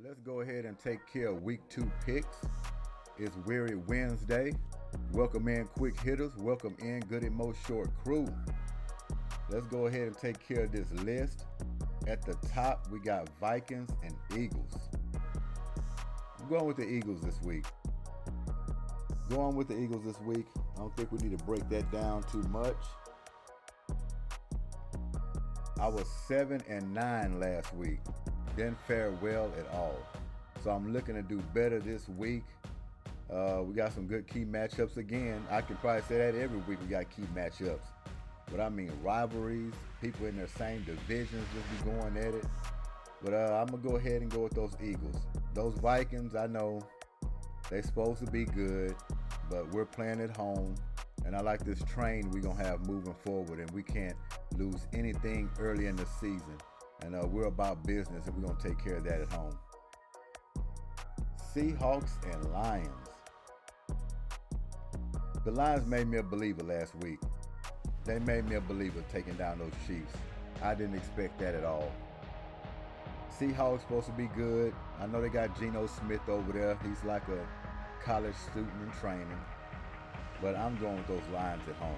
Let's go ahead and take care of week 2 picks. It's Weary Wednesday. Welcome in quick hitters. Welcome in Goodymo short crew. Let's go ahead and take care of this list. At the top, we got Vikings and Eagles. I'm going with the Eagles this week. I don't think we need to break that down too much. I was 7-9 last week. Didn't fare well at all. So I'm looking to do better this week. We got some good key matchups again. I can probably say that every week we got key matchups. But I mean rivalries, people in their same divisions just be going at it. But I'm going to go ahead and go with those Eagles. Those Vikings, I know they're supposed to be good, but we're playing at home. And I like this train we're going to have moving forward, and we can't lose anything early in the season. And we're about business, and we're going to take care of that at home. Seahawks and Lions. The Lions made me a believer last week. They made me a believer taking down those Chiefs. I didn't expect that at all. Seahawks supposed to be good. I know they got Geno Smith over there. He's like a college student in training. But I'm going with those Lions at home.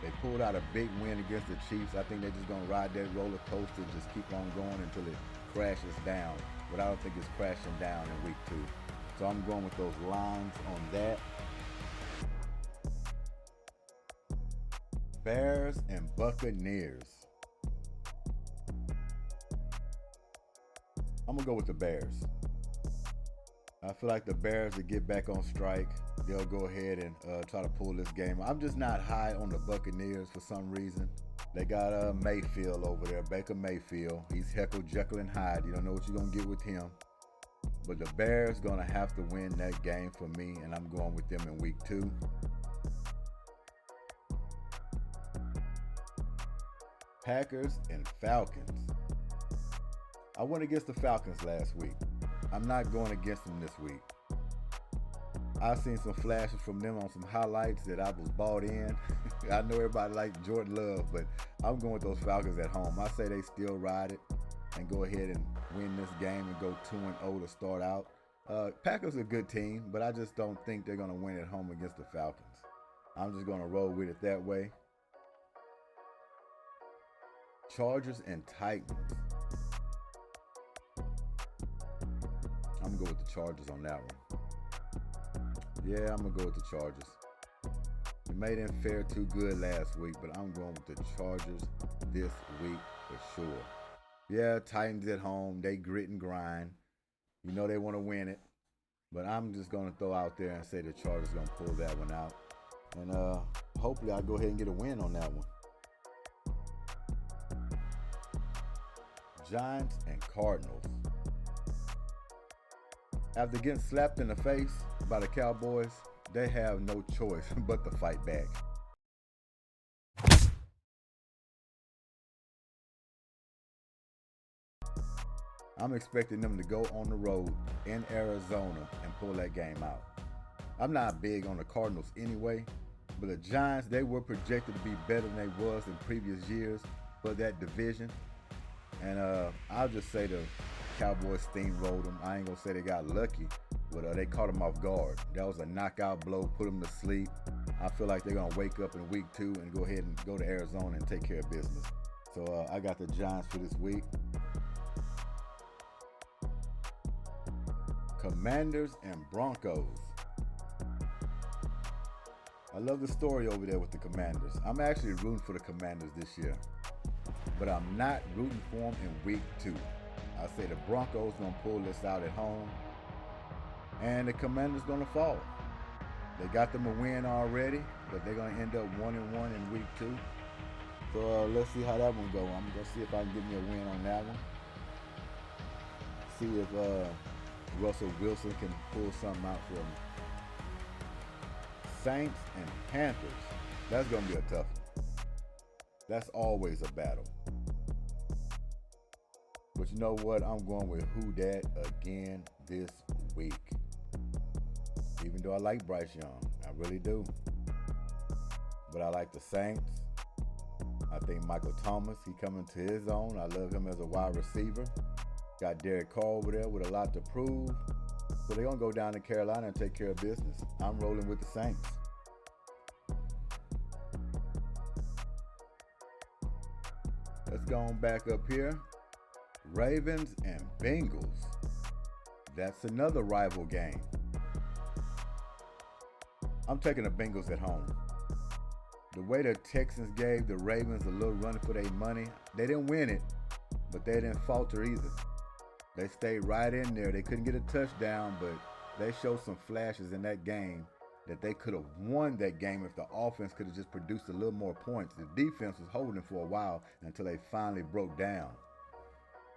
They pulled out a big win against the Chiefs. I think they're just going to ride that roller coaster, just keep on going until it crashes down. But I don't think it's crashing down in week 2. So I'm going with those Lions on that. Bears and Buccaneers. I'm going to go with the Bears. I feel like the Bears will get back on strike. They'll go ahead and try to pull this game. I'm just not high on the Buccaneers for some reason. They got Mayfield over there, Baker Mayfield. He's Jekyll, Jekyll, and Hyde. You don't know what you're going to get with him. But the Bears going to have to win that game for me, and I'm going with them in week 2. Packers and Falcons. I went against the Falcons last week. I'm not going against them this week. I've seen some flashes from them on some highlights that I was bought in. I know everybody likes Jordan Love, but I'm going with those Falcons at home. I say they still ride it and go ahead and win this game and go 2-0 to start out. Packers are a good team, but I just don't think they're going to win at home against the Falcons. I'm just going to roll with it that way. Chargers and Titans. I'm going to go with the Chargers on that one. Yeah, I'm going to go with the Chargers. It made them fare too good last week, but I'm going with the Chargers this week for sure. Yeah, Titans at home. They grit and grind. You know they want to win it. But I'm just going to throw out there and say the Chargers going to pull that one out. And hopefully I'll go ahead and get a win on that one. Giants and Cardinals. After getting slapped in the face by the Cowboys, they have no choice but to fight back. I'm expecting them to go on the road in Arizona and pull that game out. I'm not big on the Cardinals anyway, but the Giants, they were projected to be better than they was in previous years for that division. And I'll just say the Cowboys steamrolled them. I ain't going to say they got lucky, but they caught them off guard. That was a knockout blow, put them to sleep. I feel like they're going to wake up in week 2 and go ahead and go to Arizona and take care of business. So I got the Giants for this week. Commanders and Broncos. I love the story over there with the Commanders. I'm actually rooting for the Commanders this year, but I'm not rooting for them in week 2. I say the Broncos going to pull this out at home, and the Commanders going to fall. They got them a win already, but they're going to end up 1-1 in week 2. So let's see how that one goes. I'm going to see if I can get me a win on that one. See if Russell Wilson can pull something out for me. Saints and Panthers. That's going to be a tough one. That's always a battle. But you know what? I'm going with who dat again this week. Even though I like Bryce Young. I really do. But I like the Saints. I think Michael Thomas, he coming to his own. I love him as a wide receiver. Got Derek Carr over there with a lot to prove. So they're going to go down to Carolina and take care of business. I'm rolling with the Saints. Let's go on back up here. Ravens and Bengals. That's another rival game. I'm taking the Bengals at home. The way the Texans gave the Ravens a little run for their money, they didn't win it, but they didn't falter either. They stayed right in there. They couldn't get a touchdown, but they showed some flashes in that game that they could have won that game if the offense could have just produced a little more points. The defense was holding for a while until they finally broke down.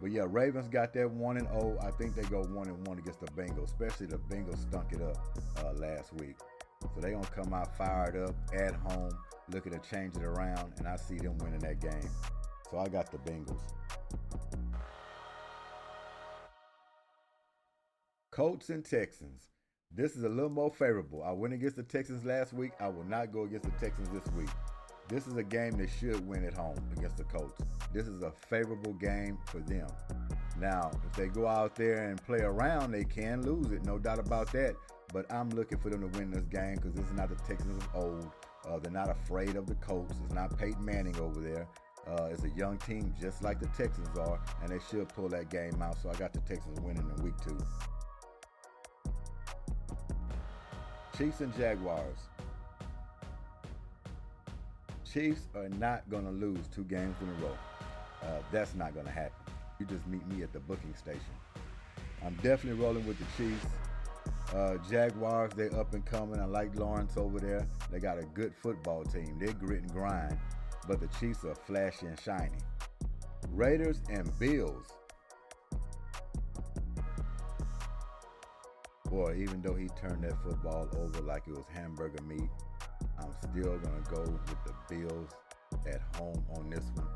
But yeah, Ravens got that 1-0. I think they go 1-1 against the Bengals, especially the Bengals stunk it up last week. So they're going to come out fired up at home, looking to change it around, and I see them winning that game. So I got the Bengals. Colts and Texans. This is a little more favorable. I went against the Texans last week. I will not go against the Texans this week. This is a game they should win at home against the Colts. This is a favorable game for them. Now, if they go out there and play around, they can lose it, no doubt about that. But I'm looking for them to win this game because this is not the Texans of old. They're not afraid of the Colts. It's not Peyton Manning over there. It's a young team just like the Texans are, and they should pull that game out. So I got the Texans winning in week 2. Chiefs and Jaguars. Chiefs are not going to lose 2 games in a row. That's not going to happen. You just meet me at the booking station. I'm definitely rolling with the Chiefs. Jaguars, they're up and coming. I like Lawrence over there. They got a good football team. They're grit and grind, but the Chiefs are flashy and shiny. Raiders and Bills. Boy, even though he turned that football over like it was hamburger meat, I'm still going to go with the Bills at home on this one.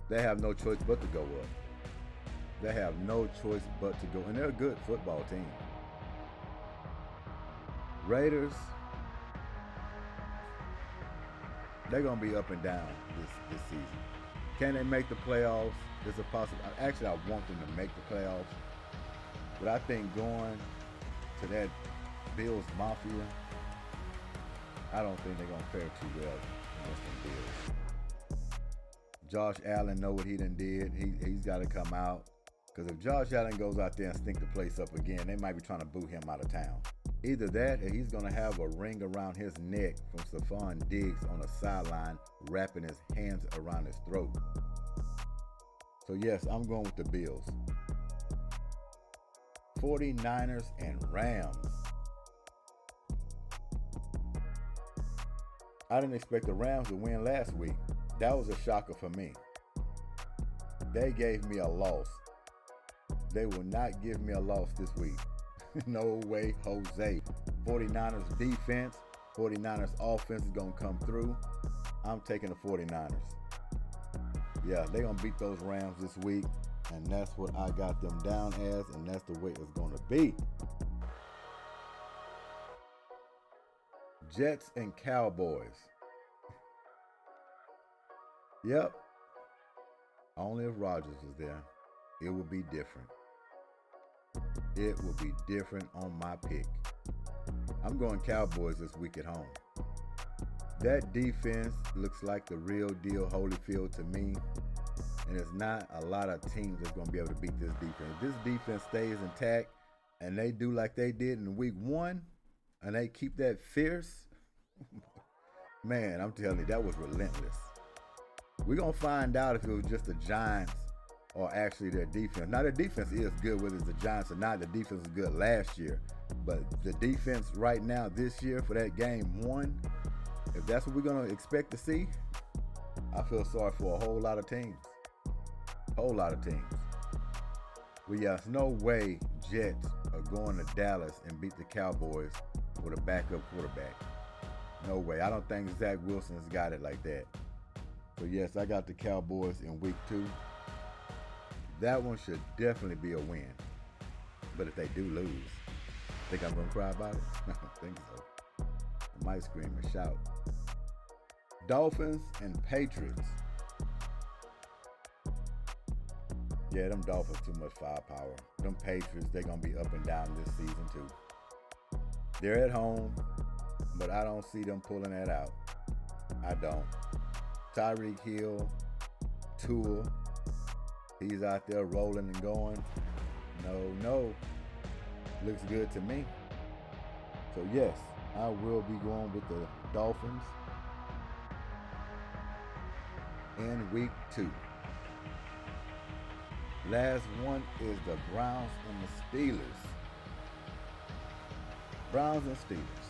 They have no choice but to go up. They have no choice but to go, and they're a good football team. Raiders, they're going to be up and down this season. Can they make the playoffs? There's a possibility. Actually, I want them to make the playoffs. But I think going to that Bills Mafia, I don't think they're going to fare too well against the Bills. Josh Allen know what he done did. He's got to come out. Because if Josh Allen goes out there and stink the place up again, they might be trying to boo him out of town. Either that or he's going to have a ring around his neck from Stephon Diggs on the sideline, wrapping his hands around his throat. So yes, I'm going with the Bills. 49ers and Rams. I didn't expect the Rams to win last week. That was a shocker for me. They gave me a loss. They will not give me a loss this week. No way, Jose. 49ers defense, 49ers offense is going to come through. I'm taking the 49ers. Yeah, they're going to beat those Rams this week. And that's what I got them down as, and that's the way it's going to be. Jets and Cowboys. Yep. Only if Rodgers was there, it would be different. It will be different on my pick. I'm going Cowboys this week at home. That defense looks like the real deal Holyfield to me. And it's not a lot of teams that's going to be able to beat this defense. If this defense stays intact and they do like they did in week 1 and they keep that fierce, man, I'm telling you, that was relentless. We're going to find out if it was just the Giants or actually their defense. Now, their defense is good, whether it's the Giants or not. The defense was good last year. But the defense right now this year for that game 1, if that's what we're going to expect to see, I feel sorry for a whole lot of teams. Whole lot of teams. Well, yeah, there's no way Jets are going to Dallas and beat the Cowboys with a backup quarterback. No way. I don't think Zach Wilson's got it like that. So, yes, I got the Cowboys in week 2. That one should definitely be a win. But if they do lose, think I'm going to cry about it? I don't think so. I might scream and shout. Dolphins and Patriots. Yeah, them Dolphins too much firepower. Them Patriots, they're going to be up and down this season too. They're at home, but I don't see them pulling that out. I don't. Tyreek Hill, Tua, he's out there rolling and going. No. Looks good to me. So yes, I will be going with the Dolphins in week 2. Last one is the Browns and the Steelers. Browns and Steelers.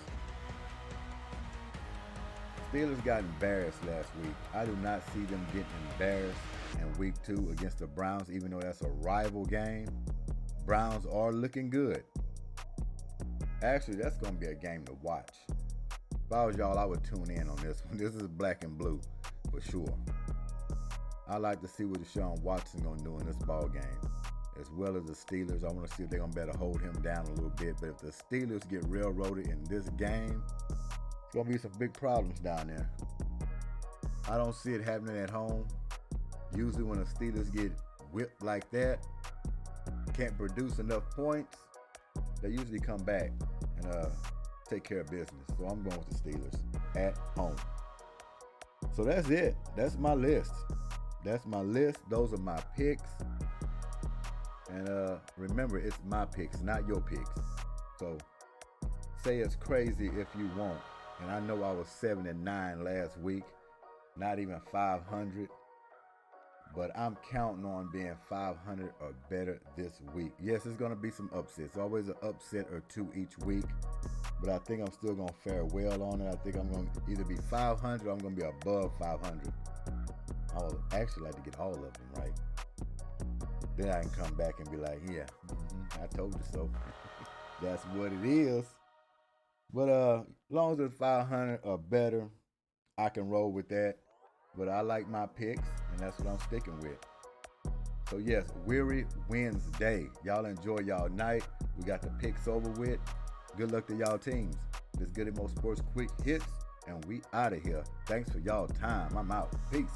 Steelers got embarrassed last week. I do not see them getting embarrassed in week 2 against the Browns, even though that's a rival game. Browns are looking good. Actually, that's going to be a game to watch. If I was y'all, I would tune in on this one. This is black and blue for sure. I like to see what Deshaun Watson going to do in this ball game, as well as the Steelers. I want to see if they're going to be able to hold him down a little bit. But if the Steelers get railroaded in this game, it's going to be some big problems down there. I don't see it happening at home. Usually when the Steelers get whipped like that, can't produce enough points, they usually come back and take care of business. So I'm going with the Steelers at home. So that's it. That's my list. Those are my picks. And remember, it's my picks, not your picks. So say it's crazy if you want. And I know I was 7-9 last week, not even 500. But I'm counting on being 500 or better this week. Yes, there's going to be some upsets. Always an upset or two each week. But I think I'm still going to fare well on it. I think I'm going to either be 500 or I'm going to be above 500. I would actually like to get all of them right. Then I can come back and be like, yeah, I told you so. That's what it is. But as long as it's 500 or better, I can roll with that. But I like my picks, and that's what I'm sticking with. So yes, Weary Wednesday. Y'all enjoy y'all night. We got the picks over with. Good luck to y'all teams. This Goodymo Sports Quick Hits, and we out of here. Thanks for y'all time. I'm out. Peace.